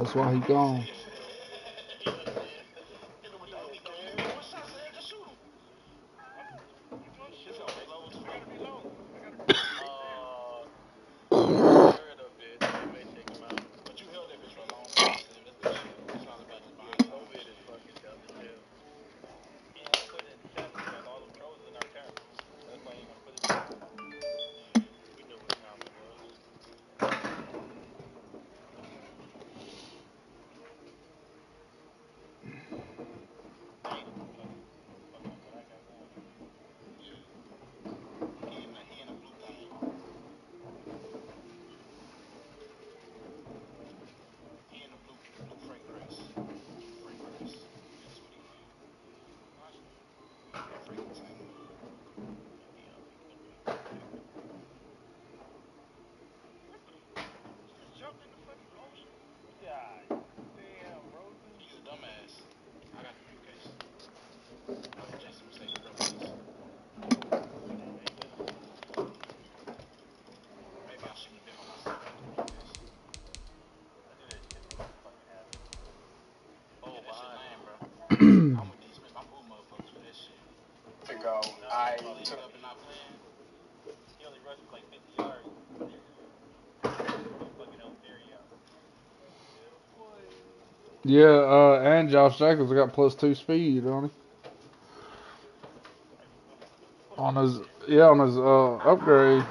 That's why he gone. Yeah, and Josh Jacobs got +2 speed on him. On his upgrade.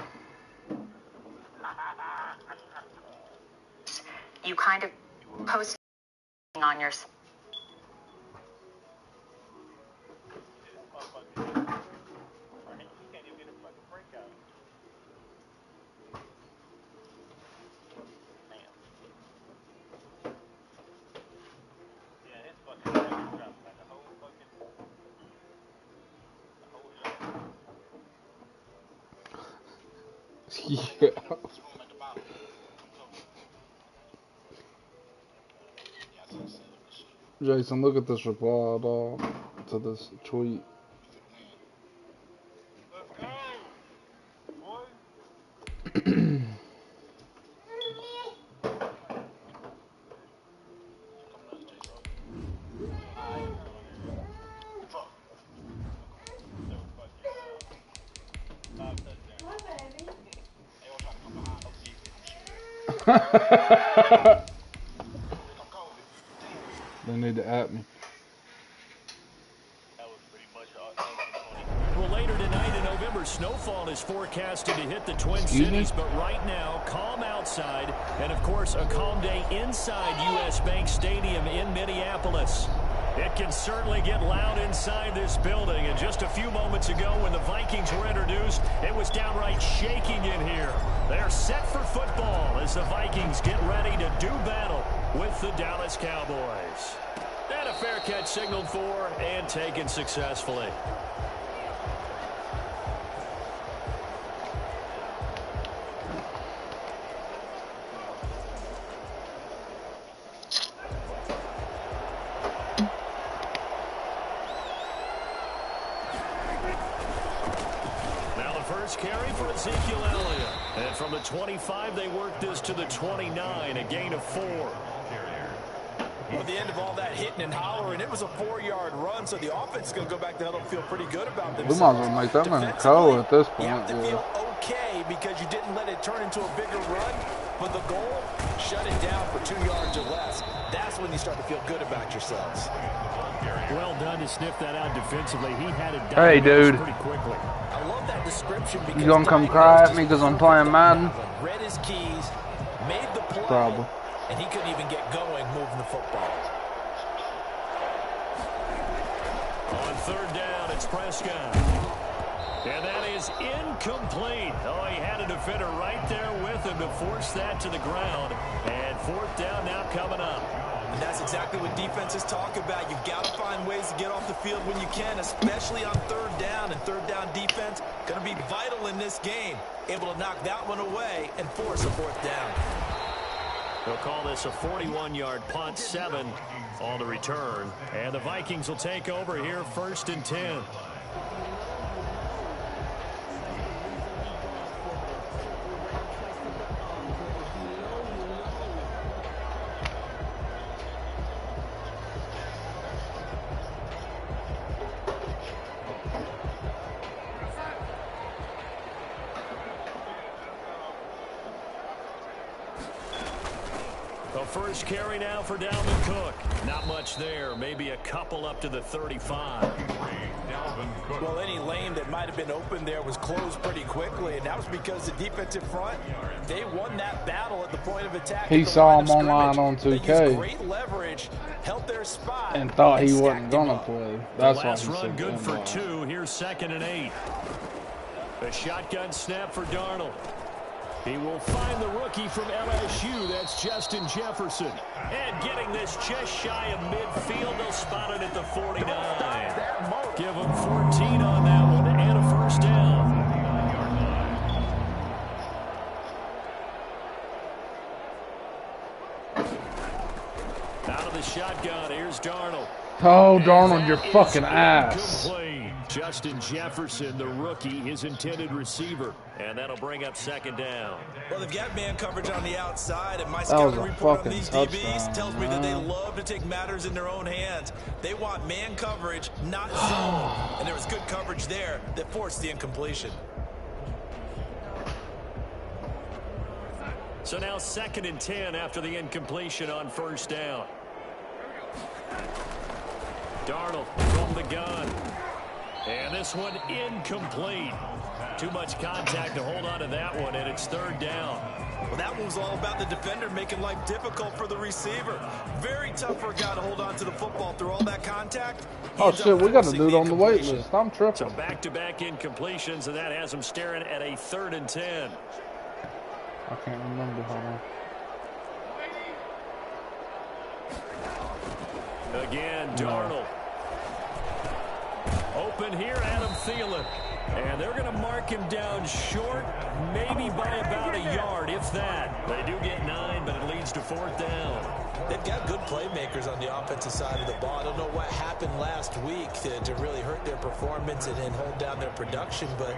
You kind of posted on your. Yeah. Jason, look at this reply, dog, to this tweet. They need to at me. Well, later tonight in November, snowfall is forecasted to hit the Twin Cities, but right now, calm outside, and of course, a calm day inside U.S. Bank Stadium in Minneapolis. It can certainly get loud inside this building, and just a few moments ago when the Vikings were introduced, it was downright shaking in here. They're set for football as the Vikings get ready to do battle with the Dallas Cowboys. And a fair catch signaled for and taken successfully. Carry for Ezekiel Elliott. And from the 25, they work this to the 29, a gain of 4. At the end of all that hitting and hollering, it was a 4-yard run, so the offense is going to go back to huddle and feel pretty good about themselves. We might as well make that man cold at this point. You have to feel okay because you didn't let it turn into a bigger run, but the goal, shut it down for 2 yards or less. That's when you start to feel good about yourselves. Well done to sniff that out defensively. He had it down pretty quickly. I love that description because you gonna come cry at me because I'm playing Madden? Read his keys, made the play, Probably. And he couldn't even get going moving the football. On third down, it's Prescott. And that is incomplete. Oh, he had a defender right there with him to force that to the ground. And fourth down now coming up. And that's exactly what defenses talk about. You've got to find ways to get off the field when you can, especially on third down. And third down defense going to be vital in this game. Able to knock that one away and force a fourth down. They'll call this a 41-yard punt, 7 on the return. And the Vikings will take over here, 1st and 10. first carry now for Dalvin Cook. Not much there. Maybe a couple up to the 35. Well, any lane that might have been open there was closed pretty quickly, and that was because the defensive front, they won that battle at the point of attack. He saw him online on 2K. Great leverage, held their spot, and thought he wasn't gonna play. That's why last he run said good for ball. 2. Here's 2nd and 8. A shotgun snap for Darnold. He will find the rookie from LSU. That's Justin Jefferson. And getting this just shy of midfield. They'll spot it at the 49. Give him 14 on that one and a first down. Out of the shotgun, here's Darnold. Oh, Darnold, your fucking ass. Complete. Justin Jefferson, the rookie, his intended receiver. And that'll bring up 2nd down. Well, they've got man coverage on the outside, and my scouting report on these DBs tells me that they love to take matters in their own hands. They want man coverage, not zone. And there was good coverage there that forced the incompletion. So now 2nd and 10 after the incompletion on first down. Darnold from the gun. And this one incomplete. Too much contact to hold on to that one, and it's 3rd down. Well, that one was all about the defender making life difficult for the receiver. Very tough for a guy to hold on to the football through all that contact. Oh, shit, we got to do it on the wait list. I'm tripping. So back-to-back incompletions, and that has him staring at a 3rd and 10. I can't remember how long. Again, Darnold. Open here, Adam Thielen. And they're going to mark him down short, maybe by about a yard, if that. They do get 9, but it leads to 4th down. They've got good playmakers on the offensive side of the ball. I don't know what happened last week to really hurt their performance and hold down their production, but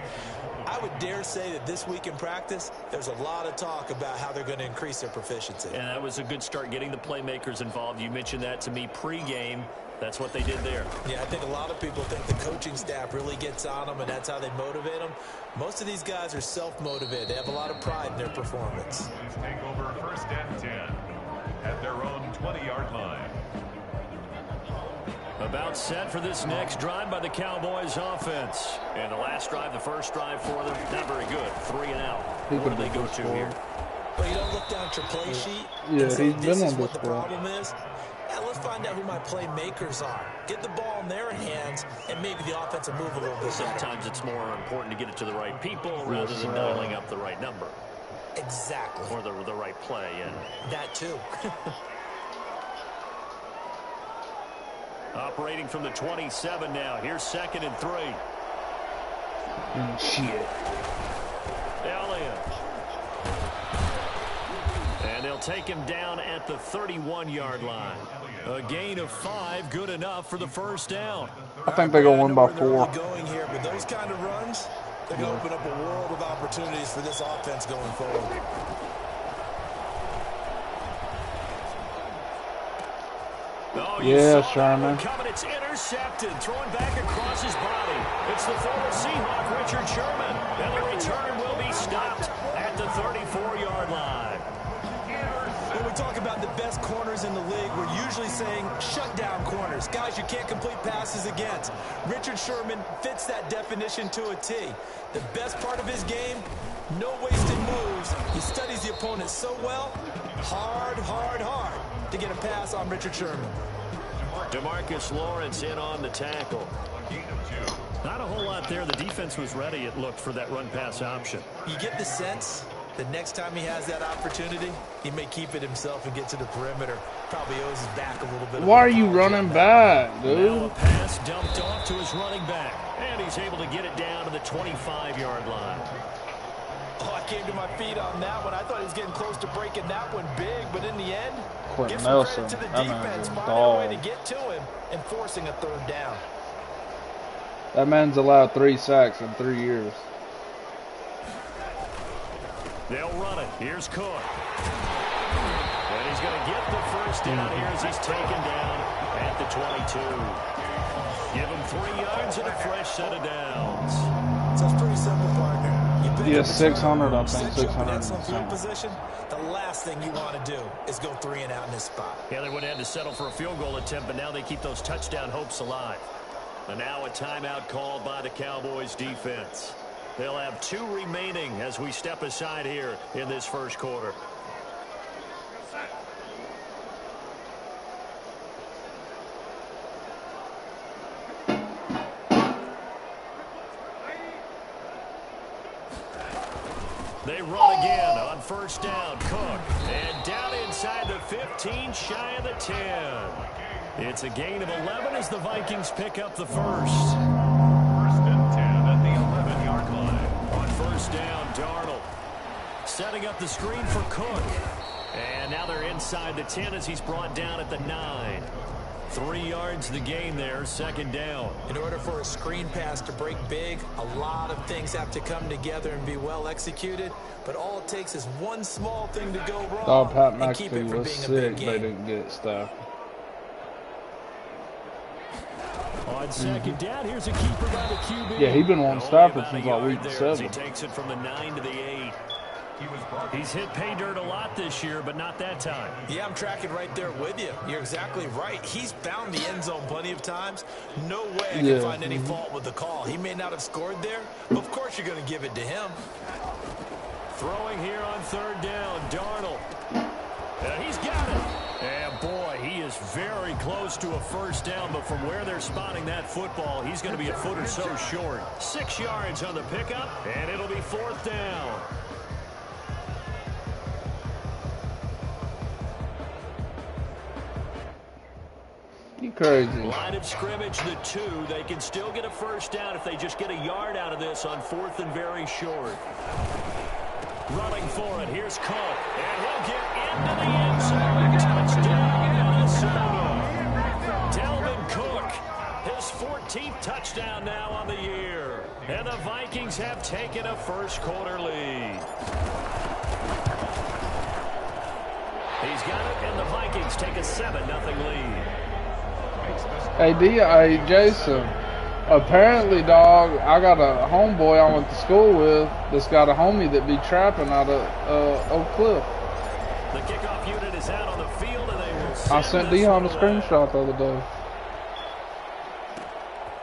I would dare say that this week in practice, there's a lot of talk about how they're going to increase their proficiency. And that was a good start, getting the playmakers involved. You mentioned that to me pregame. That's what they did there. Yeah, I think a lot of people think the coaching staff really gets on them, and that's how they motivate them. Most of these guys are self-motivated. They have a lot of pride in their performance. Take over 1st and 10 at their own 20-yard line. About set for this next drive by the Cowboys offense. And the last drive, the first drive for them, not very good. 3 and out. What do they go to here? Well, you don't look down at your play sheet. Yeah, and say, he's this been is on what this the problem is. Yeah, let's find out who my playmakers are. Get the ball in their hands, and maybe the offense will move a little bit. Sometimes it's more important to get it to the right people rather than dialing up the right number. Exactly. Or the right play. And that too. Operating from the 27 now. Here's 2nd and 3. Shit. Elliott. And they'll take him down at the 31-yard line. A gain of 5, good enough for the first down. I think they're going to win by 4. Going here, but those kind of runs, they're going to open up a world of opportunities for this offense going forward. Oh, yeah, Sherman. Coming, it's intercepted, throwing back across his body. It's the former Seahawk, Richard Sherman. And the return will be stopped at the 34-yard line. When we talk about the best corners in the league, we're usually saying shutdown corners, guys you can't complete passes against. Richard Sherman fits that definition to a T. The best part of his game, no wasted moves. He studies the opponent so well, hard to get a pass on Richard Sherman. DeMarcus Lawrence in on the tackle. Not a whole lot there. The defense was ready, it looked, for that run-pass option. You get the sense the next time he has that opportunity, he may keep it himself and get to the perimeter. Probably owes his back a little bit. Why are you running back, dude? Now a pass dumped off to his running back. And he's able to get it down to the 25-yard line. Oh, I came to my feet on that one. I thought he was getting close to breaking that one big, but in the end, give some credit to the defense, finding a way to get to him and forcing a 3rd down. That man's allowed 3 sacks in 3 years. They'll run it. Here's Cook. And he's going to get the first down here as he's taken down at the 22. Give him 3 yards and a fresh set of downs. So it's pretty simple, partner. You Yeah, 600, I think, 600. Excellent field position. The last thing you want to do is go 3 and out in this spot. Yeah, they would have had to settle for a field goal attempt, but now they keep those touchdown hopes alive. And now a timeout called by the Cowboys defense. They'll have 2 remaining as we step aside here in this first quarter. They run again on first down. Cook. And down inside the 15, shy of the 10. It's a gain of 11 as the Vikings pick up the first. First and 10 at the 11-yard line. On first down, Darnold setting up the screen for Cook. And now they're inside the 10 as he's brought down at the 9. 3 yards the gain there, second down. In order for a screen pass to break big, a lot of things have to come together and be well executed. But all it takes is one small thing to go wrong Dog Pat and keep it McAfee from was being a sick. big They game. didn't get stuff. On second down, here's a keeper by the QB. Yeah, he been wanting Stafford since like week He 7. takes it from the 9 to the 8. He's hit pay dirt a lot this year, but not that time. Yeah, I'm tracking right there with you. You're exactly right. He's found the end zone plenty of times. No way I can find any fault with the call. He may not have scored there, but of course you're going to give it to him. Throwing here on third down, Darnold. He's got it. And boy, he is very close to a first down, but from where they're spotting that football, he's going to be a foot or so short. 6 yards on the pickup, and it'll be fourth down. You crazy. Line of scrimmage, the 2. They can still get a first down if they just get a yard out of this on fourth and very short. Running for it. Here's Cook. And he'll get into the end zone. Touchdown, Minnesota. Dalvin Cook, his 14th touchdown now on the year. And the Vikings have taken a first quarter lead. He's got it, and the Vikings take a 7-0 lead. Hey, Jason. Apparently, dog, I got a homeboy I went to school with that's got a homie that be trapping out of Oak Cliff. The kickoff unit is out on the field, and they will I sent Dion a screenshot the other day.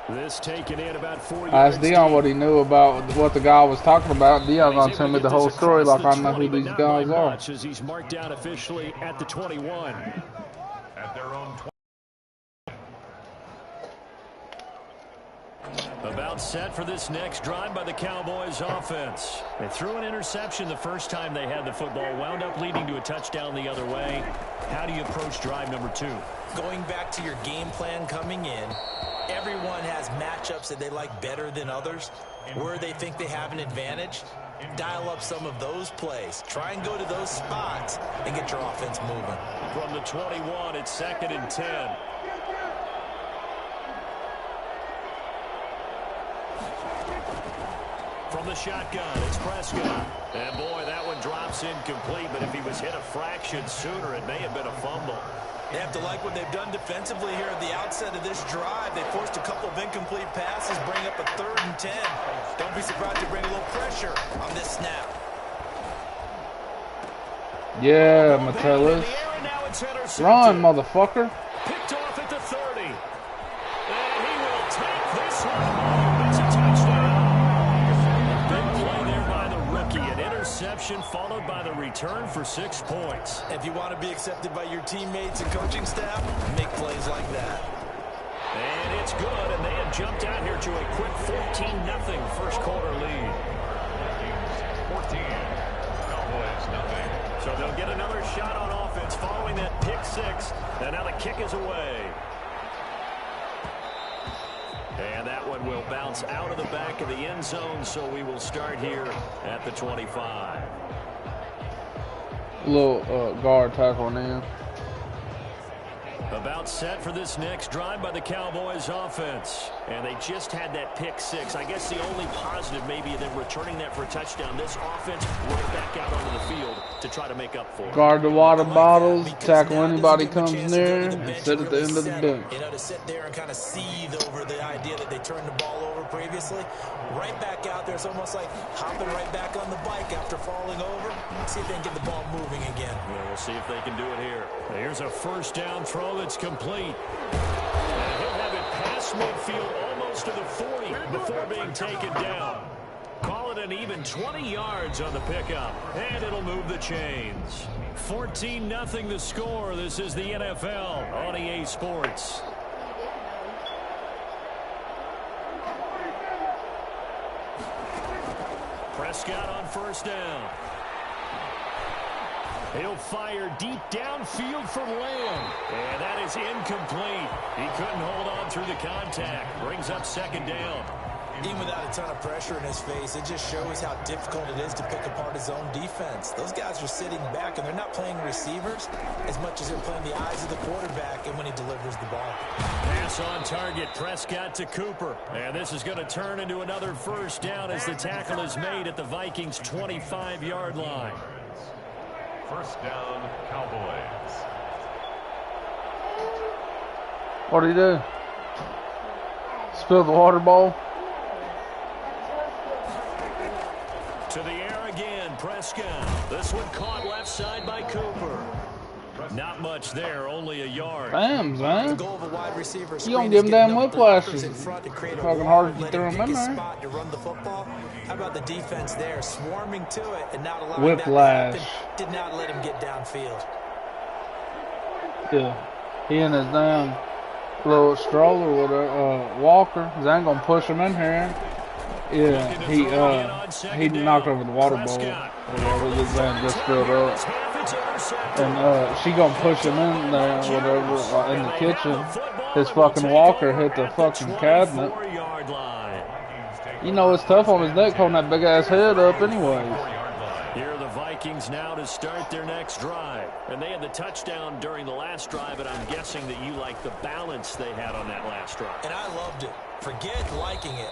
This taken in about 4 I asked yards Dion deep. what he knew about what the guy was talking about. Dion gonna tell me the whole story like I know who these guys are. As he's marked down officially at the 21. At their own 20. About set for this next drive by the Cowboys offense. They threw an interception the first time they had the football, wound up leading to a touchdown the other way. How do you approach drive number 2? Going back to your game plan coming in, everyone has matchups that they like better than others. Where they think they have an advantage, dial up some of those plays. Try and go to those spots and get your offense moving. From the 21, it's 2nd and 10. From the shotgun, it's Prescott. And boy, that one drops incomplete, but if he was hit a fraction sooner, it may have been a fumble. They have to like what they've done defensively here at the outset of this drive. They forced a couple of incomplete passes, bring up a 3rd and 10. Don't be surprised to bring a little pressure on this snap. Yeah, Metellus. Run, motherfucker. Picked off at the 30. And he will take this one home. It's a touchdown. Big play there by the rookie. An interception followed by the return for 6 points. If you want to be accepted by your teammates and coaching staff, make plays like that. And it's good, and they have jumped out here to a quick 14-0 first quarter lead. 14. Cowboys, nothing. So they'll get another shot on offense following that pick 6. And now the kick is away. And that one will bounce out of the back of the end zone, so we will start here at the 25. Little guard tackle in. About set for this next drive by the Cowboys offense. And they just had that pick 6. I guess the only positive maybe them returning that for a touchdown. This offense right back out onto the field to try to make up for it. Guard the water bottles, tackle anybody comes near, and sit at the end of the bench. You know, to sit there and kind of seethe over the idea that they turned the ball over previously. Right back out there. It's almost like hopping right back on the bike after falling over. See if they can get the ball moving again. Well, we'll see if they can do it here. Here's a first down throw that's complete. And he'll have it past midfield almost to the 40 before being taken down. Call it an even 20 yards on the pickup, and it'll move the chains. 14-0 the score. This is the NFL on EA Sports. Prescott on first down. He'll fire deep downfield for Lamb. And that is incomplete. He couldn't hold on through the contact. Brings up second down. Even without a ton of pressure in his face, it just shows how difficult it is to pick apart his own defense. Those guys are sitting back, and they're not playing receivers as much as they're playing the eyes of the quarterback and when he delivers the ball. Pass on target, Prescott to Cooper. And this is going to turn into another first down as the tackle is made at the Vikings' 25-yard line. First down, Cowboys. What do you do? Spill the water bowl? To the air again, Prescott. This one caught left side by Cooper. Not much there, only a yard. Damn, man. The goal of a wide receiver You don't give him damn whiplashes. Fucking hard to throw him in there. Spot to run the football. How about the defense there, swarming to it and not allowing Whiplash. that to happen? Did not let him get downfield. Yeah. He and his damn little stroller with a walker. They ain't gonna push him in here. Yeah, he knocked over the water bowl. Whatever, this man just filled up. And she gonna push him in there, whatever, in the kitchen. His fucking walker hit the fucking cabinet. You know it's tough on his neck holding that big ass head up anyways. Here are the Vikings now to start their next drive. And they had the touchdown during the last drive, and I'm guessing that you like the balance they had on that last drive. And I loved it. Forget liking it.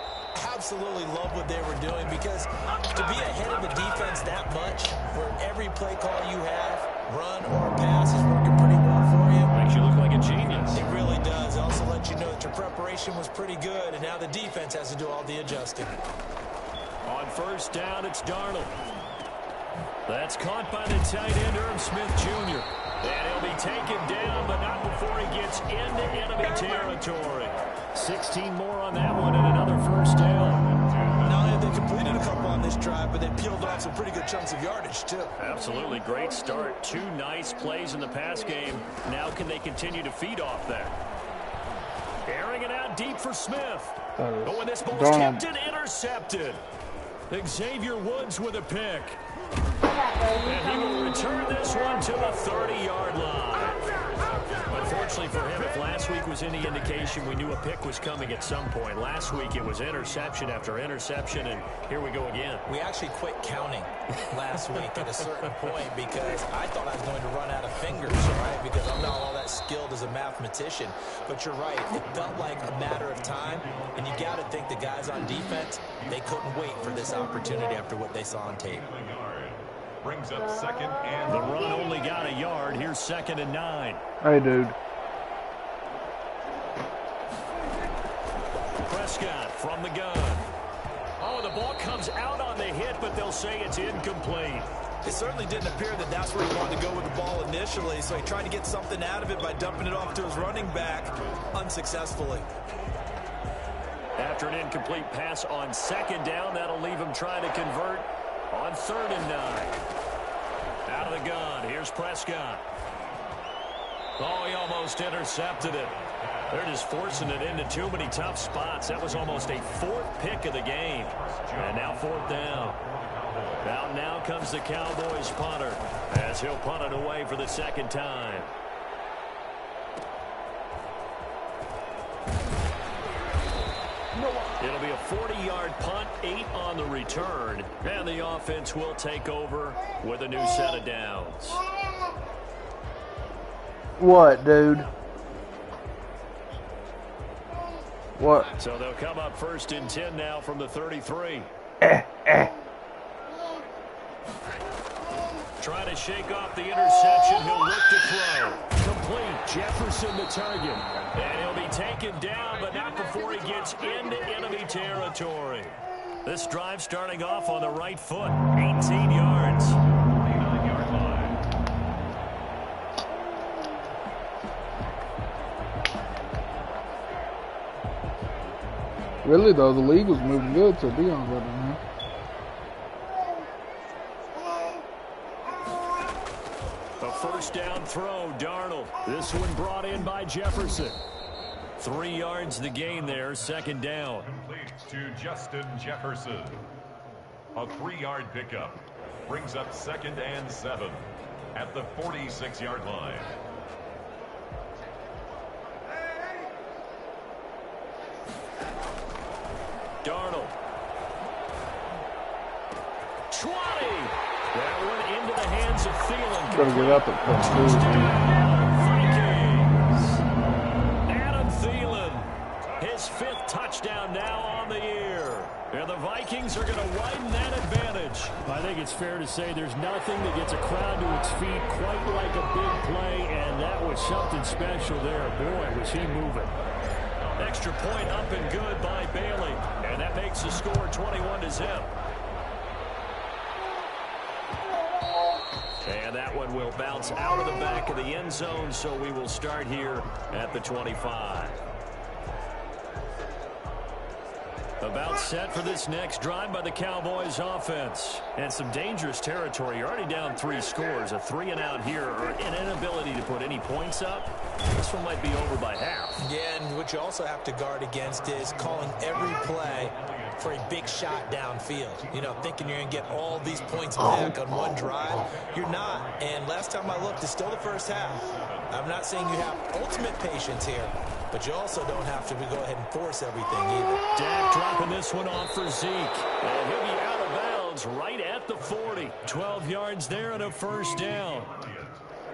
Absolutely love what they were doing, because to be ahead of the defense that much, where every play call you have, run or pass, is working pretty well for you. Makes you look like a genius. It really does. It also lets you know that your preparation was pretty good, and now the defense has to do all the adjusting. On first down, it's Darnold. That's caught by the tight end, Irv Smith Jr. And he'll be taken down, but not before he gets into enemy territory. 16 more on that one and another first down. Not only have they completed a couple on this drive, but they peeled off some pretty good chunks of yardage, too. Absolutely great start. 2 nice plays in the pass game. Now can they continue to feed off that? Airing it out deep for Smith. But when this ball's tipped and intercepted. Xavier Woods with a pick. And he will return this one to the 30-yard line. Unfortunately for him, if last week was any indication, we knew a pick was coming at some point. Last week it was interception after interception, and here we go again. We actually quit counting last week at a certain point because I thought I was going to run out of fingers, right? Because I'm not all that skilled as a mathematician. But you're right. It felt like a matter of time, and you got to think the guys on defense, they couldn't wait for this opportunity after what they saw on tape. Brings up second and the run only got a yard. Here's 2nd and 9. Hey, dude. Prescott from the gun. Oh, the ball comes out on the hit, but they'll say it's incomplete. It certainly didn't appear that that's where he wanted to go with the ball initially, so he tried to get something out of it by dumping it off to his running back unsuccessfully. After an incomplete pass on 2nd down, that'll leave him trying to convert on 3rd and 9. Out of the gun, here's Prescott. Oh, he almost intercepted it. They're just forcing it into too many tough spots. That was almost a 4th pick of the game. And now 4th down. Now comes the Cowboys punter as he'll punt it away for the 2nd time. It'll be a 40-yard punt, 8 on the return, and the offense will take over with a new set of downs. What, dude? What? So they'll come up 1st and 10 now from the 33. Trying to shake off the interception. He'll look to throw. Complete. Jefferson the target. And he'll be taken down, but not before he gets into enemy territory. This drive starting off on the right foot. 18 yards. 29-yard line. Really though, the league was moving good to be on that, man. A first down throw, Darnold. This one brought in by Jefferson. 3 yards the gain there, second down. Complete to Justin Jefferson. A 3-yard pickup. Brings up 2nd and 7 at the 46-yard line. Darnold. 20. That one into the hands of Thielen. Gotta get up at Vikings. Adam Thielen. His 5th touchdown now on the year. And the Vikings are going to widen that advantage. I think it's fair to say there's nothing that gets a crowd to its feet quite like a big play, and that was something special there. Boy, was he moving. Extra point up and good by Bailey. And that makes the score 21-0. And that one will bounce out of the back of the end zone, so we will start here at the 25. About set for this next drive by the Cowboys offense. And some dangerous territory. You're already down 3 scores. A 3-and-out here, or an inability to put any points up. This one might be over by half. Yeah, and what you also have to guard against is calling every play for a big shot downfield. You know, thinking you're going to get all these points back on one drive. You're not. And last time I looked, it's still the first half. I'm not saying you have ultimate patience here, but you also don't have to go ahead and force everything either. Dak dropping this one off for Zeke. And he'll be out of bounds right at the 40. 12 yards there and a first down.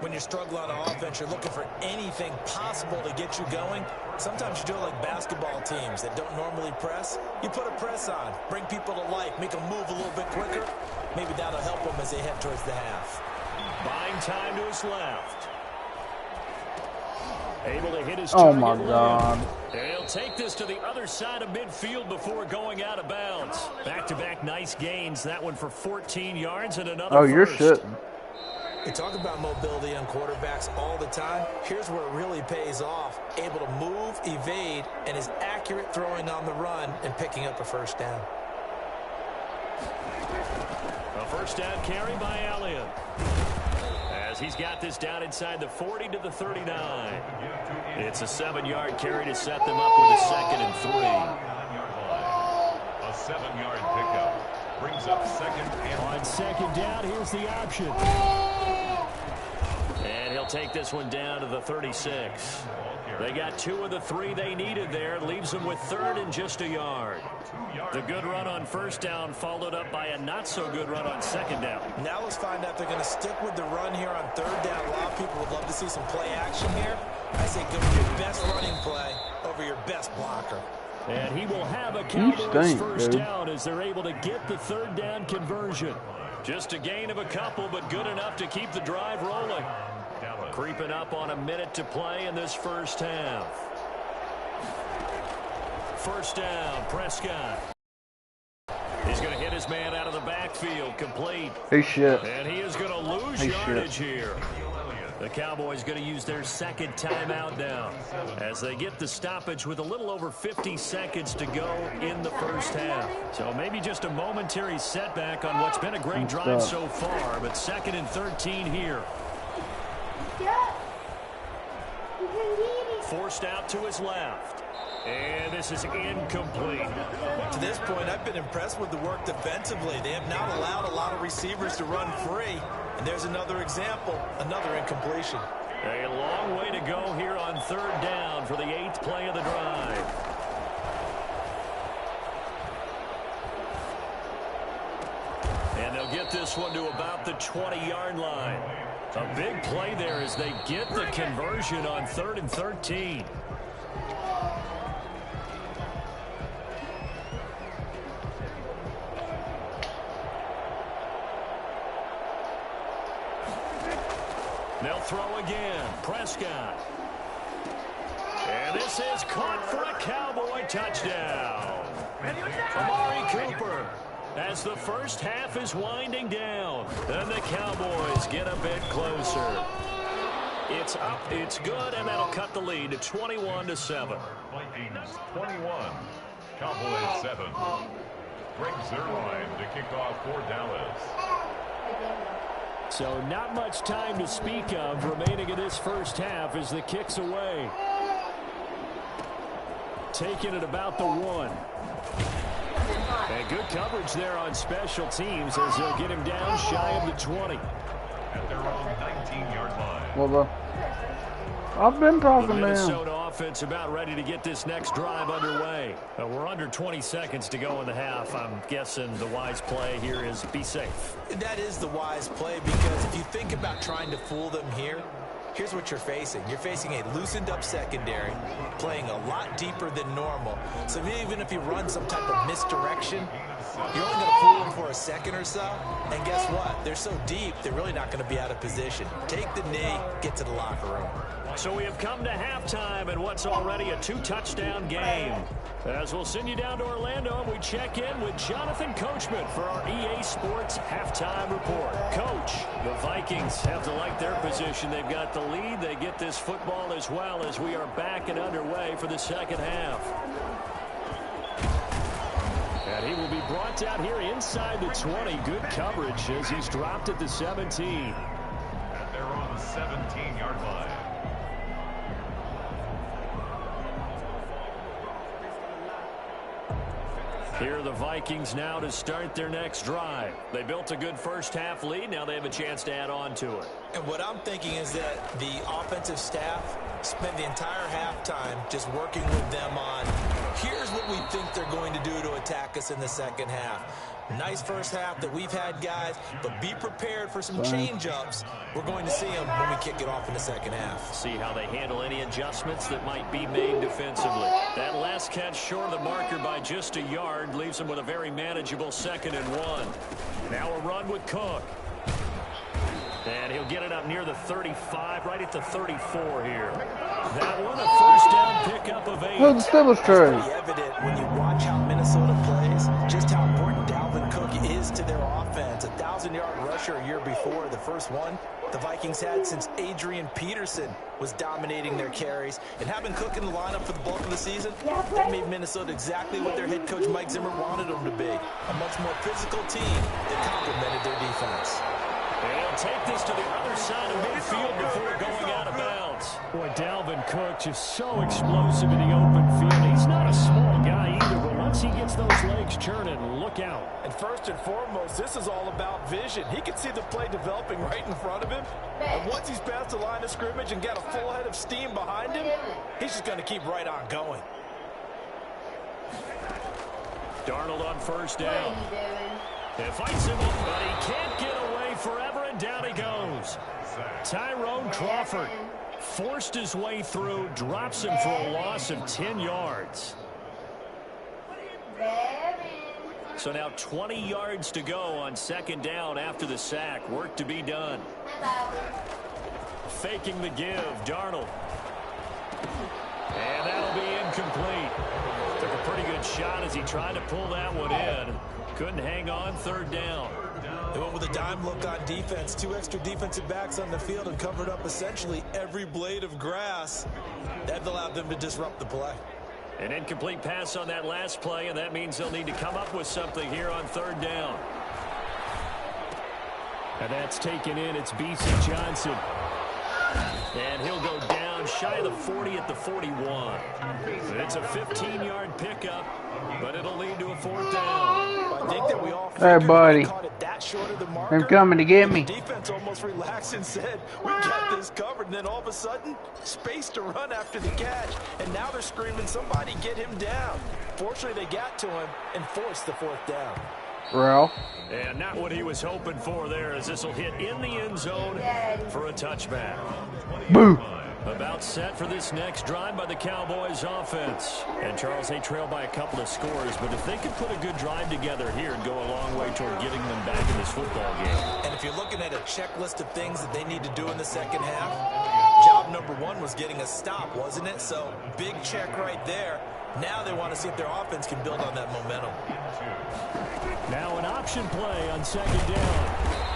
When you struggle on offense, you're looking for anything possible to get you going. Sometimes you do it like basketball teams that don't normally press. You put a press on, bring people to life, make them move a little bit quicker. Maybe that'll help them as they head towards the half. Buying time to his left. Able to hit his Oh target my left. God. And he'll take this to the other side of midfield before going out of bounds. Back-to-back nice gains. That one for 14 yards and another Oh, you're first. shitting. You talk about mobility on quarterbacks all the time. Here's where it really pays off. Able to move, evade, and is accurate throwing on the run and picking up a first down. A first down carry by Elliott. As he's got this down inside the 40 to the 39. It's a 7-yard carry to set them up with a 2nd and 3. A 7-yard pickup. Brings up 2nd and 3. On second down, here's the option. And he'll take this one down to the 36. They got 2 of the 3 they needed there. Leaves them with 3rd and just a yard. The good run on first down followed up by a not-so-good run on second down. Now let's find out they're going to stick with the run here on 3rd down. A lot of people would love to see some play action here. I say go with your best running play over your best blocker. And he will have a Cowboys first dude. down as they're able to get the 3rd down conversion. Just a gain of a couple, but good enough to keep the drive rolling. Creeping up on a minute to play in this first half. First down, Prescott. He's going to hit his man out of the backfield, complete. Hey, shit. And he is going to lose Hey, yardage here. The Cowboys going to use their 2nd timeout now as they get the stoppage with a little over 50 seconds to go in the first half. So maybe just a momentary setback on what's been a great drive so far, but 2nd and 13 here. Forced out to his left. And this is incomplete. To this point, I've been impressed with the work defensively. They have not allowed a lot of receivers to run free. And there's another example, another incompletion. A long way to go here on 3rd down for the 8th play of the drive. And they'll get this one to about the 20-yard line. A big play there as they get the conversion on 3rd and 13. They'll throw again. Prescott. And And this is caught for a Cowboy touchdown. Amari Cooper, as the first half is winding down, and the Cowboys get a bit closer. It's up, it's good, and that'll cut the lead to 21-7. Vikings 21, Cowboys 7. Greg Zuerlein to kick off for Dallas. So not much time to speak of remaining in this first half as the kick's away. Taking it about the 1. And good coverage there on special teams as they'll get him down shy of the 20. At their own 19-yard line. Well, bro, I've been talking The to him. Minnesota offense about ready to get this next drive underway. We're under 20 seconds to go in the half. I'm guessing the wise play here is be safe. That is the wise play, because if you think about trying to fool them here, here's what you're facing. You're facing a loosened up secondary, playing a lot deeper than normal. So even if you run some type of misdirection, you're only going to fool them for a second or so. And guess what? They're so deep, they're really not going to be out of position. Take the knee, get to the locker room. So we have come to halftime in what's already a 2-touchdown game. As we'll send you down to Orlando, and we check in with Jonathan Coachman for our EA Sports Halftime Report. Coach, the Vikings have to like their position. They've got the lead. They get this football as well as we are back and underway for the second half. And he will be brought down here inside the 20. Good coverage as he's dropped at the 17. At their own 17-yard line. Here are the Vikings now to start their next drive. They built a good first half lead. Now they have a chance to add on to it. And what I'm thinking is that the offensive staff spent the entire halftime just working with them on, here's what we think they're going to do to attack us in the second half. Nice first half that we've had, guys, but be prepared for some change-ups. We're going to see them when we kick it off in the second half. See how they handle any adjustments that might be made defensively. That last catch short of the marker by just a yard leaves them with a very manageable 2nd and 1. Now a run with Cook. And he'll get it up near the 35, right at the 34 here. That one, a first down pickup of 8. Well, the Steelers trade. It's pretty evident when you watch how Minnesota plays, just how important Dalvin Cook is to their offense. 1,000-yard rusher a year before, the first one the Vikings had since Adrian Peterson was dominating their carries. And having Cook in the lineup for the bulk of the season, that made Minnesota exactly what their head coach Mike Zimmer wanted them to be. A much more physical team that complemented their defense. And he'll take this to the other side of midfield before going out of bounds. Boy, Dalvin Cook just so explosive in the open field. He's not a small guy either, but once he gets those legs churning, look out. And first and foremost, this is all about vision. He can see the play developing right in front of him. And once he's past the line of scrimmage and got a full head of steam behind him, he's just going to keep right on going. Darnold on first down. He fights him up, but he can't get away forever, and down he goes. Tyrone Crawford forced his way through, drops him for a loss of 10 yards. So now 20 yards to go on 2nd down after the sack. Work to be done. Faking the give, Darnold. And that'll be incomplete. Took a pretty good shot as he tried to pull that one in. Couldn't hang on 3rd down. They went with a dime look on defense. 2 extra defensive backs on the field and covered up essentially every blade of grass. That allowed them to disrupt the play. An incomplete pass on that last play, and that means they'll need to come up with something here on 3rd down. And that's taken in. It's B.C. Johnson. And he'll go down shy of the 40 at the 41. It's a 15-yard pickup, but it'll lead to a 4th down. I think that we all Hey, buddy. caught it that short of the marker. I'm coming to get me. The defense almost relaxed and said, we got this covered. And then all of a sudden, space to run after the catch. And now they're screaming, somebody get him down. Fortunately, they got to him and forced the 4th down. Ralph. And not what he was hoping for there, as this will hit in the end zone for a touchback. Boo. About set for this next drive by the Cowboys offense. And Charles, they trail by a couple of scores, but if they could put a good drive together here and go a long way toward getting them back in this football game. And if you're looking at a checklist of things that they need to do in the second half, job number one was getting a stop, wasn't it? So big check right there. Now they want to see if their offense can build on that momentum. Now an option play on second down.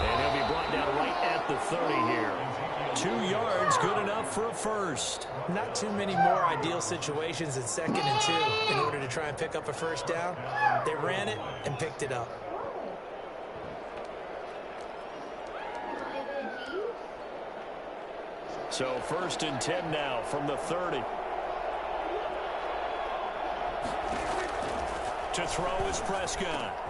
And he'll be brought down right at the 30 here. 2 yards, good enough for a first. Not too many more ideal situations in 2nd and 2 in order to try and pick up a first down. They ran it and picked it up. So 1st and 10 now from the 30. To throw is Prescott.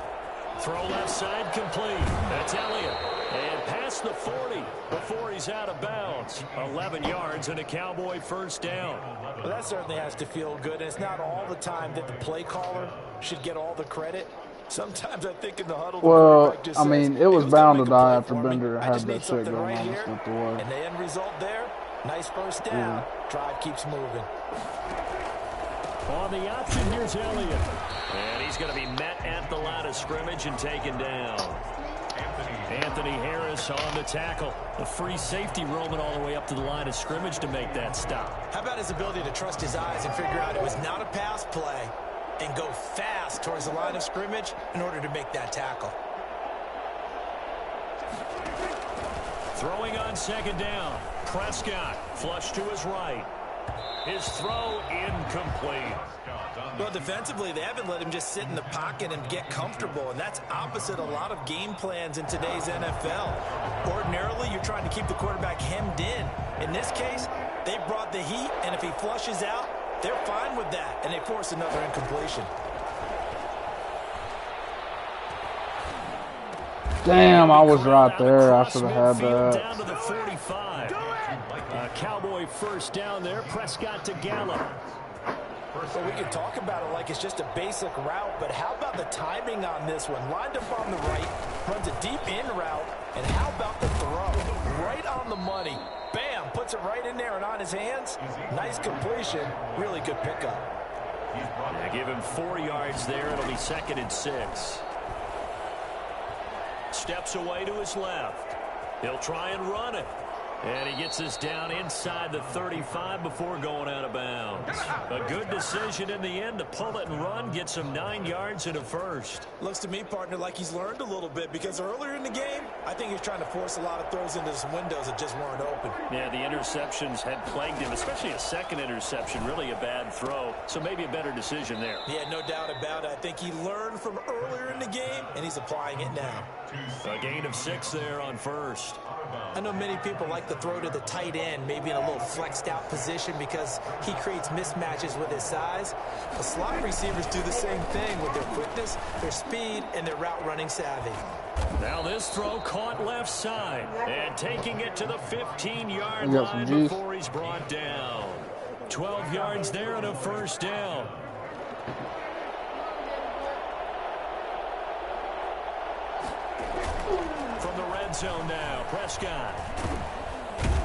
Throw left side complete. That's Elliott. And past the 40 before he's out of bounds. 11 yards and a Cowboy first down. Well, that certainly has to feel good. And it's not all the time that the play caller should get all the credit. Sometimes I think in the huddle. Well, I mean, it was bound to die after Bender had that shit going right on. here, and the end result there, nice first down. Drive keeps moving. On the option, here's Elliott. And he's going to be met at the line of scrimmage and taken down. Anthony Harris on the tackle. A free safety roaming all the way up to the line of scrimmage to make that stop. How about his ability to trust his eyes and figure out it was not a pass play and go fast towards the line of scrimmage in order to make that tackle. Throwing on second down. Prescott flush to his right. His throw incomplete. Well, defensively, they haven't let him just sit in the pocket and get comfortable, and that's opposite a lot of game plans in today's NFL. Ordinarily, you're trying to keep the quarterback hemmed in. In this case, they brought the heat, and if he flushes out, they're fine with that, and they force another incompletion. Damn, I was right there. I should have had that. Down to the 45. Cowboy first down there. Prescott to Gallup. Well, we can talk about it like it's just a basic route, but how about the timing on this one? Lined up on the right, runs a deep in route, and how about the throw? Right on the money. Bam, puts it right in there and on his hands. Nice completion. Really good pickup. Yeah, give him 4 yards there. It'll be 2nd and 6. Steps away to his left. He'll try and run it. And he gets us down inside the 35 before going out of bounds. A good decision in the end to pull it and run, gets him 9 yards and a first. Looks to me, partner, like he's learned a little bit because earlier in the game, I think he's trying to force a lot of throws into some windows that just weren't open. Yeah, the interceptions had plagued him, especially a second interception, really a bad throw. So maybe a better decision there. Yeah, no doubt about it. I think he learned from earlier in the game, and he's applying it now. A gain of 6 there on first. I know many people like to throw to the tight end, maybe in a little flexed out position because he creates mismatches with his size. The slot receivers do the same thing with their quickness, their speed, and their route running savvy. Now this throw caught left side and taking it to the 15-yard line before he's brought down. 12 yards there and a first down. From the red zone now, Prescott.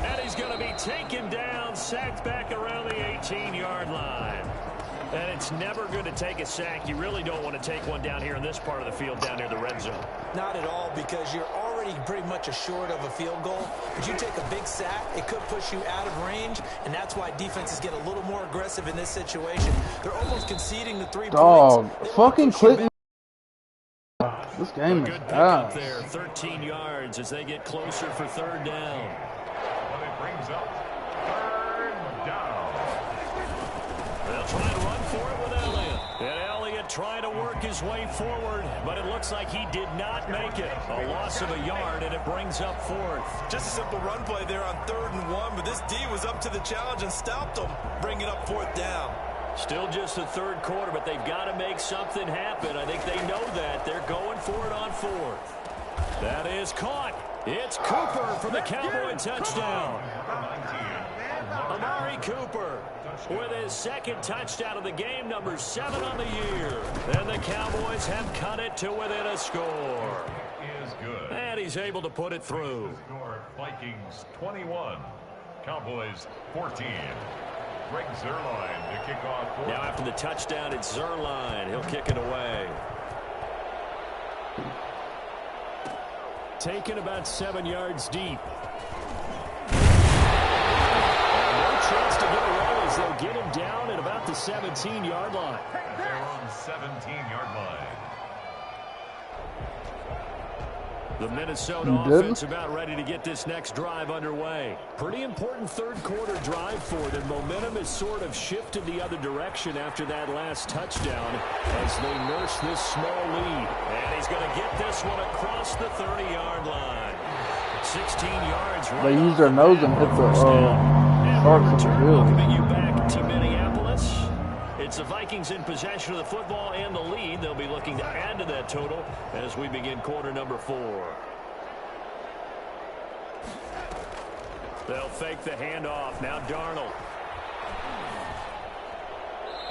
And he's going to be taken down, sacked back around the 18-yard line. And it's never going to take a sack. You really don't want to take one down here in this part of the field down near the red zone. Not at all, because you're already pretty much assured of a field goal. But you take a big sack, it could push you out of range, and that's why defenses get a little more aggressive in this situation. They're almost conceding the 3 points. Dog, fucking click. This game is bad. There, 13 yards as they get closer for 3rd down. But it brings up 3rd down. They'll try and run for it with Elliott. And Elliott trying to work his way forward, but it looks like he did not make it. A loss of a yard, and it brings up 4th. Just a simple run play there on 3rd and 1, but this D was up to the challenge and stopped them, bringing up 4th down. Still just the 3rd quarter, but they've got to make something happen. I think they know that. They're going for it on 4th. That is caught. It's Cooper for the Cowboy touchdown. Amari Cooper with his 2nd touchdown of the game, number 7 on the year. And the Cowboys have cut it to within a score. Is good. And he's able to put it through. Score Vikings 21, Cowboys 14. Greg Zuerlein to kick off. Now after the touchdown, it's Zuerlein. He'll kick it away. Taken about 7 yards deep. chance to get away as they'll get him down at about the 17-yard line. They're on 17-yard line. The Minnesota offense about ready to get this next drive underway. Pretty important third-quarter drive for them. Momentum has sort of shifted the other direction after that last touchdown as they nurse this small lead. And he's going to get this one across the 30-yard line. 16 yards. They use their nose and hit the sharks of the field. Welcoming you back to Minneapolis. It's the Vikings in possession of the football and the lead. They'll be looking to add to that total as we begin quarter number 4. They'll fake the handoff. Now Darnold.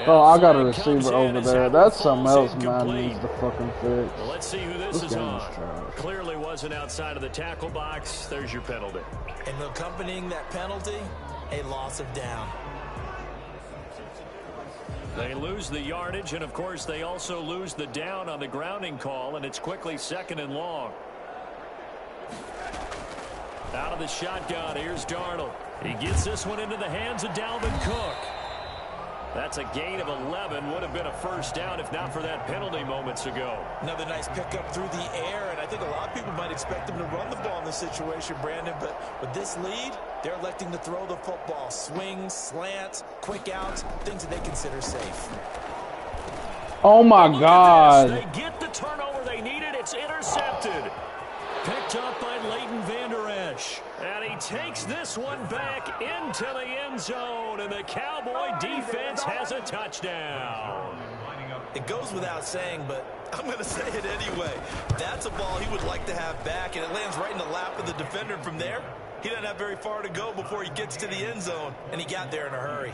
Oh, I got a receiver over there. That's something else, man, needs to fucking fix. Well, let's see who this is on. Clearly wasn't outside of the tackle box. There's your penalty. And accompanying that penalty, a loss of down. They lose the yardage, and of course they also lose the down on the grounding call, and it's quickly 2nd and long. Out of the shotgun, here's Darnold. He gets this one into the hands of Dalvin Cook. That's a gain of 11. Would have been a first down if not for that penalty moments ago. Another nice pickup through the air, and I think a lot of people might expect him to run the ball in this situation, Brandon, but with this lead, they're electing to throw the football. Swings, slants, quick outs, things that they consider safe. Oh my God. They get the turnover they needed. It's intercepted. Picked up by Leighton Vander Esch. And he takes this one back into the end zone. And the Cowboy defense has a touchdown. It goes without saying, but I'm going to say it anyway. That's a ball he would like to have back, and it lands right in the lap of the defender. And from there, he doesn't have very far to go before he gets to the end zone, and he got there in a hurry.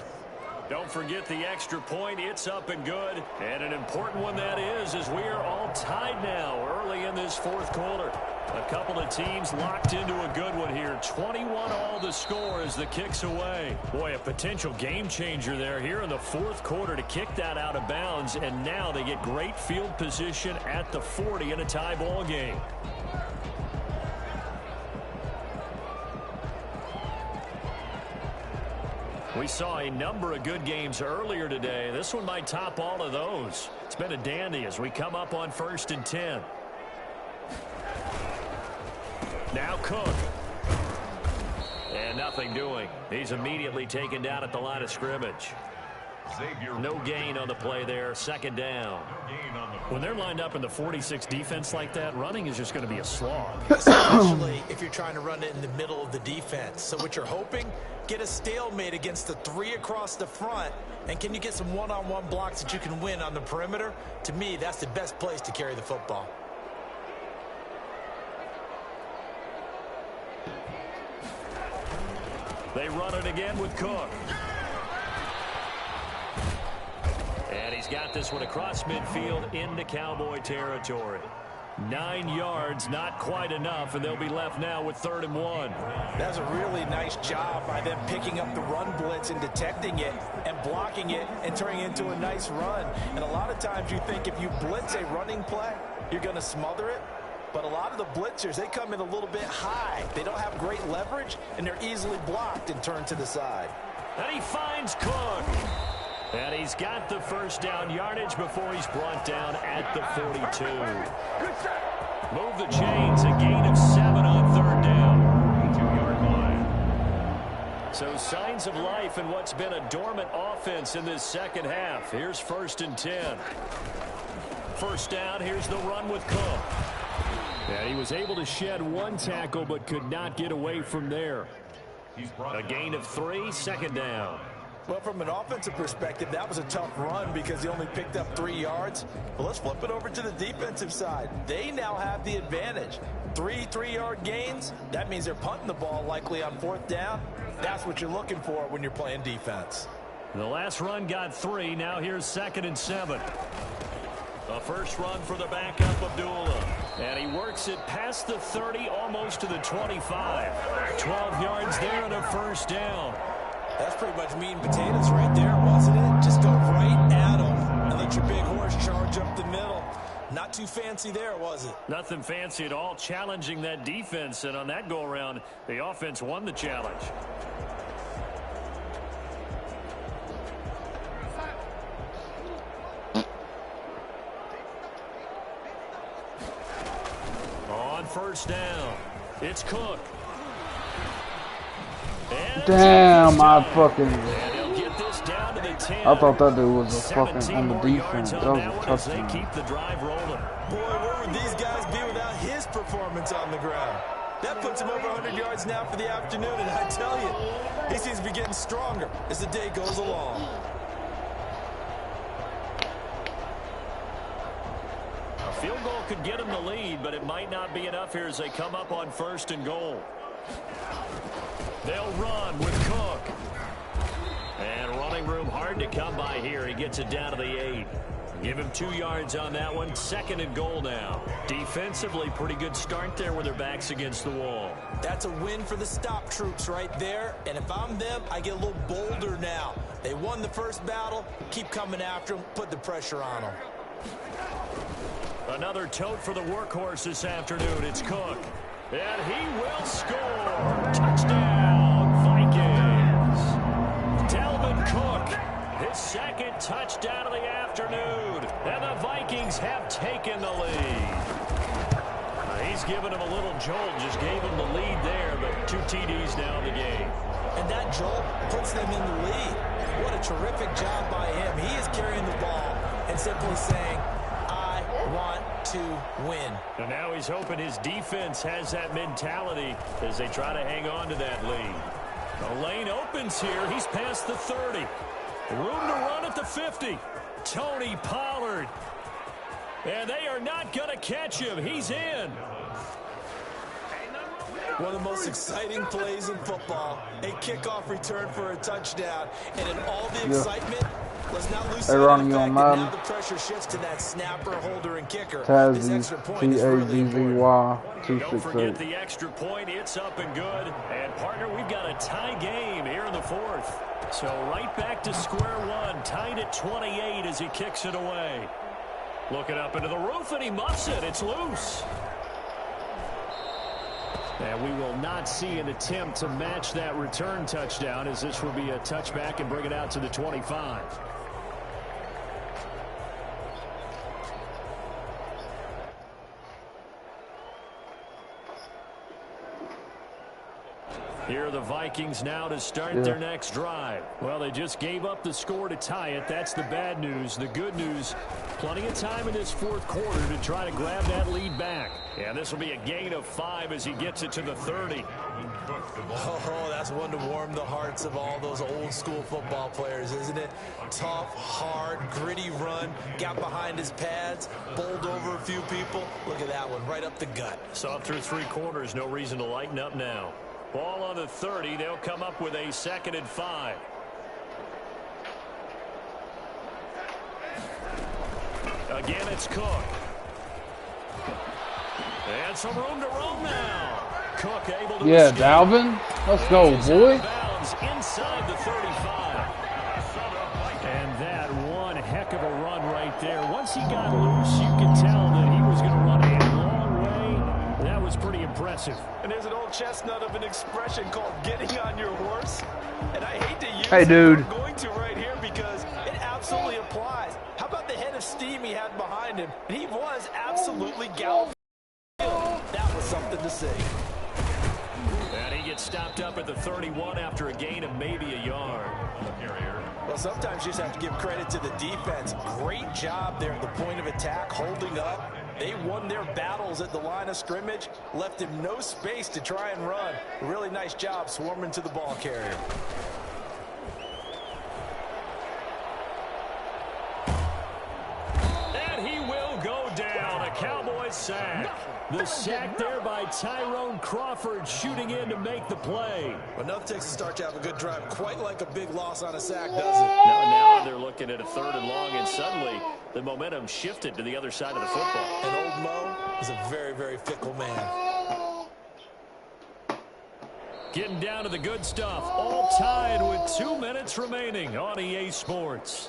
Don't forget the extra point. It's up and good. And an important one that is, as we are all tied now early in this 4th quarter. A couple of teams locked into a good one here. 21 all the score as the kick's away. Boy, a potential game changer there here in the 4th quarter to kick that out of bounds. And now they get great field position at the 40 in a tie ball game. We saw a number of good games earlier today. This one might top all of those. It's been a dandy as we come up on 1st and 10. Now Cook. And nothing doing. He's immediately taken down at the line of scrimmage. No gain on the play there. 2nd down. When they're lined up in the 46 defense like that, running is just going to be a slog. Especially if you're trying to run it in the middle of the defense. So what you're hoping, get a stalemate against the 3 across the front. And can you get some one-on-one blocks that you can win on the perimeter? To me, that's the best place to carry the football. They run it again with Cook. And he's got this one across midfield into Cowboy territory. 9 yards, not quite enough, and they'll be left now with 3rd and 1. That's a really nice job by them picking up the run blitz and detecting it and blocking it and turning it into a nice run. And a lot of times you think if you blitz a running play, you're going to smother it. But a lot of the blitzers, they come in a little bit high. They don't have great leverage, and they're easily blocked and turned to the side. And he finds Cook. And he's got the first down yardage before he's brought down at the 42. Move the chains, a gain of 7 on 3rd down. 2-yard line. So signs of life in what's been a dormant offense in this 2nd half. Here's 1st and 10. First down, here's the run with Cook. And he was able to shed 1 tackle but could not get away from there. A gain of 3, 2nd down. Well, from an offensive perspective, that was a tough run because he only picked up 3 yards. But let's flip it over to the defensive side. They now have the advantage. 3 3-yard gains, that means they're punting the ball likely on 4th down. That's what you're looking for when you're playing defense. The last run got 3. Now here's 2nd and 7. The first run for the backup, Abdullah. And he works it past the 30, almost to the 25. 12 yards there and a first down. That's pretty much meat and potatoes right there, wasn't it? Just go right at them and let your big horse charge up the middle. Not too fancy there, was it? Nothing fancy at all, challenging that defense. And on that go-around, the offense won the challenge. On first down, it's Cook. Damn, I fucking... I thought thought that dude was a fucking on the defense. That was a touchdown. Keep the drive rolling. Boy, where would these guys be without his performance on the ground? That puts him over 100 yards now for the afternoon, and I tell you, he seems to be getting stronger as the day goes along. A field goal could get him the lead, but it might not be enough here as they come up on first and goal. They'll run with Cook. And running room hard to come by here. He gets it down to the 8. Give him 2 yards on that one. Second and goal now. Defensively, pretty good start there with their backs against the wall. That's a win for the stop troops right there. And if I'm them, I get a little bolder now. They won the first battle. Keep coming after them. Put the pressure on them. Another tote for the workhorse this afternoon. It's Cook. And he will score. Touchdown, Vikings. Dalvin Cook, his second touchdown of the afternoon. And the Vikings have taken the lead. He's given him a little jolt, just gave him the lead there, but 2 TDs now in the game. And that jolt puts them in the lead. What a terrific job by him. He is carrying the ball and simply saying, I want to win. And now he's hoping his defense has that mentality as they try to hang on to that lead. The lane opens here. He's past the 30. Room to run at the 50. Tony Pollard. And they are not going to catch him. He's in. One of the most exciting plays in football. A kickoff return for a touchdown. And in all the excitement, let's not lose sight of the fact that now the pressure shifts to that snapper, holder, and kicker. This extra point is really important. Don't forget the extra point. It's up and good. And, partner, we've got a tie game here in the 4th. So right back to square one. Tied at 28 as he kicks it away. Looking up into the roof, and he muffs it. It's loose. And we will not see an attempt to match that return touchdown, as this will be a touchback and bring it out to the 25. Here are the Vikings now to start their next drive. Well, they just gave up the score to tie it. That's the bad news. The good news, plenty of time in this 4th quarter to try to grab that lead back. And this will be a gain of 5 as he gets it to the 30. Oh, that's one to warm the hearts of all those old school football players, isn't it? Tough, hard, gritty run. Got behind his pads, bowled over a few people. Look at that one, right up the gut. Saw through 3 quarters, no reason to lighten up now. Ball on the 30. They'll come up with a 2nd and 5. Again, it's Cook. And some room to roam now. Cook able to escape. Dalvin. Let's go, boy. Inside the 35. And that one heck of a run right there. Once he got loose, you could tell that he was going to run a long way. That was pretty impressive. And there's an old chestnut of an expression called getting on your horse. And I hate to use dude. I'm going to right here because it absolutely applies. How about the head of steam he had behind him? And he was absolutely galloping. That was something to see. And he gets stopped up at the 31 after a gain of maybe a yard. Well, sometimes you just have to give credit to the defense. Great job there at the point of attack, holding up. They won their battles at the line of scrimmage, left him no space to try and run. Really nice job swarming to the ball carrier. And he will go down. A Cowboys sack. The sack there by Tyrone Crawford, shooting in to make the play. Enough takes to start to have a good drive, quite like a big loss on a sack, does it? Now they're looking at a 3rd and long, and suddenly the momentum shifted to the other side of the football. And old Mo is a very, very fickle man. Getting down to the good stuff. All tied with 2 minutes remaining on EA Sports.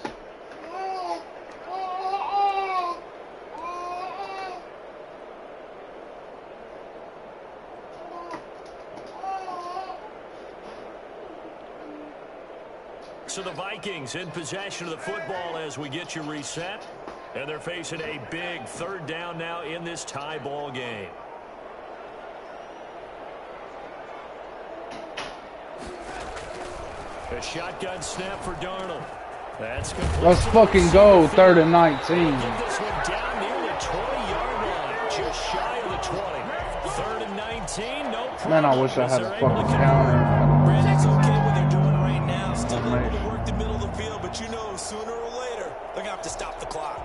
So the Vikings in possession of the football as we get you reset. And they're facing a big 3rd down now in this tie ball game. A shotgun snap for Darnold. That's complete. Let's fucking go. 3rd and 19. Get this one down near the 20-yard line. Just shy of the 20. 3rd and 19. No problem. Man, I wish I had a fucking counter. Brandon, it's okay what they're doing right now. Still able to work the middle of the field, but you know sooner or later they're going to have to stop the clock.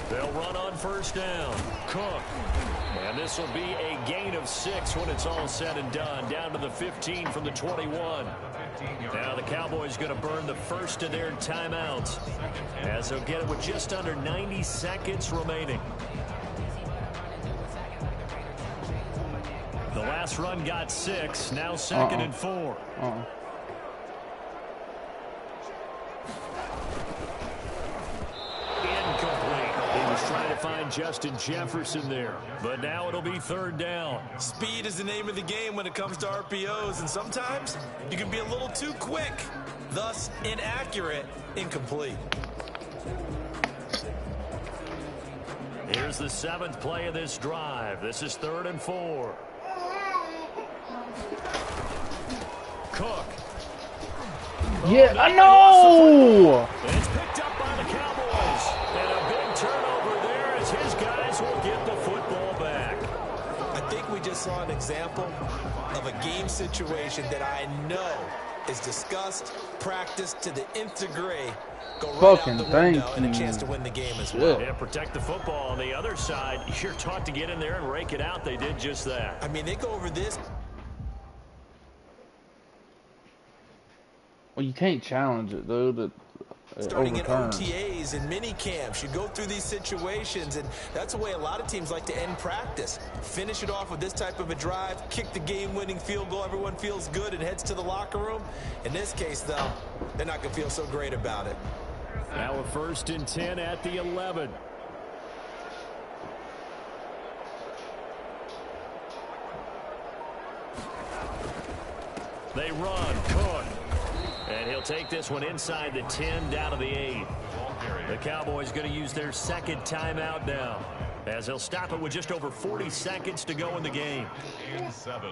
They'll run on 1st down. Cook. And this will be a gain of 6 when it's all said and done. Down to the 15 from the 21. Now the Cowboys going to burn the first of their timeouts, as they'll get it with just under 90 seconds remaining. The last run got 6. Now 2nd and 4. Trying to find Justin Jefferson there, but now it'll be 3rd down. Speed is the name of the game when it comes to RPOs, and sometimes you can be a little too quick, thus inaccurate, incomplete. Here's the 7th play of this drive. This is 3rd and 4. Cook. Yeah, I know! It's picked up by the Cowboys. And a big turnover there as his guys will get the football back. I think we just saw an example of a game situation that I know is discussed, practiced to the nth degree. Go right out the window and a chance to win the game as well. Yeah, protect the football. On the other side, you're taught to get in there and rake it out. They did just that. I mean, they go over this. Well, you can't challenge it, dude. Starting in OTAs and mini camps, you go through these situations, and that's the way a lot of teams like to end practice. Finish it off with this type of a drive, kick the game-winning field goal, everyone feels good and heads to the locker room. In this case, though, they're not going to feel so great about it. Now a 1st and 10 at the 11. They run. Cook. And he'll take this one inside the 10 down to the 8. The Cowboys going to use their 2nd timeout now, as they'll stop it with just over 40 seconds to go in the game. 7.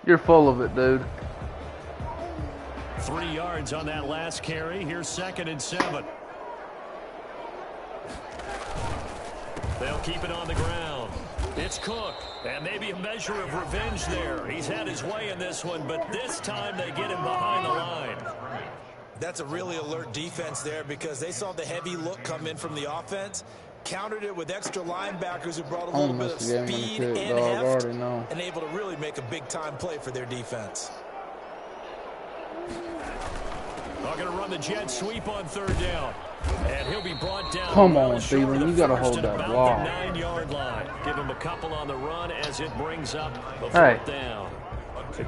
You're full of it, dude. 3 yards on that last carry. Here's 2nd and 7. They'll keep it on the ground. It's Cook, and maybe a measure of revenge there. He's had his way in this one, but this time they get him behind the line. That's a really alert defense there, because they saw the heavy look come in from the offense, countered it with extra linebackers who brought a little bit of speed and heft, and able to really make a big-time play for their defense. They're going to run the jet sweep on 3rd down. And he'll be brought down. Come on, Steven, you got to hold that block. 9-yard line. Give him a couple on the run as it brings up a 4th down.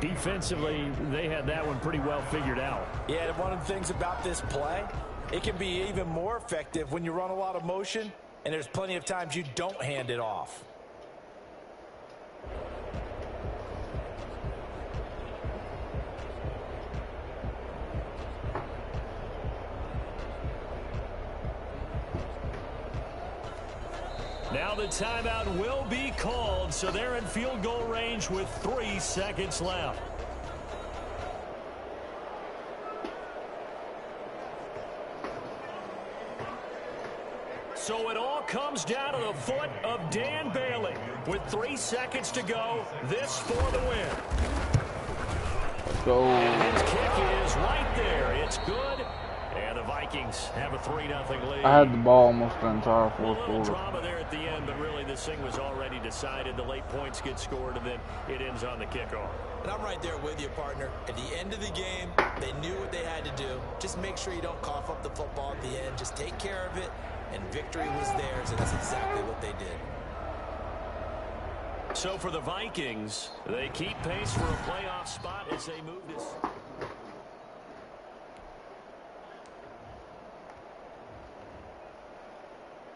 Defensively, they had that one pretty well figured out. Yeah, and one of the things about this play, it can be even more effective when you run a lot of motion, and there's plenty of times you don't hand it off. Now the timeout will be called, so they're in field goal range with 3 seconds left. So it all comes down to the foot of Dan Bailey. With 3 seconds to go, this for the win. Let's go. And his kick is right there. It's good. And the Vikings have a 3-0 lead. I had the ball almost the entire 4th quarter. Drama there at the end, but really this thing was already decided. The late points get scored, and then it ends on the kickoff. And I'm right there with you, partner. At the end of the game, they knew what they had to do. Just make sure you don't cough up the football at the end. Just take care of it, and victory was theirs, and that's exactly what they did. So for the Vikings, they keep pace for a playoff spot as they move this.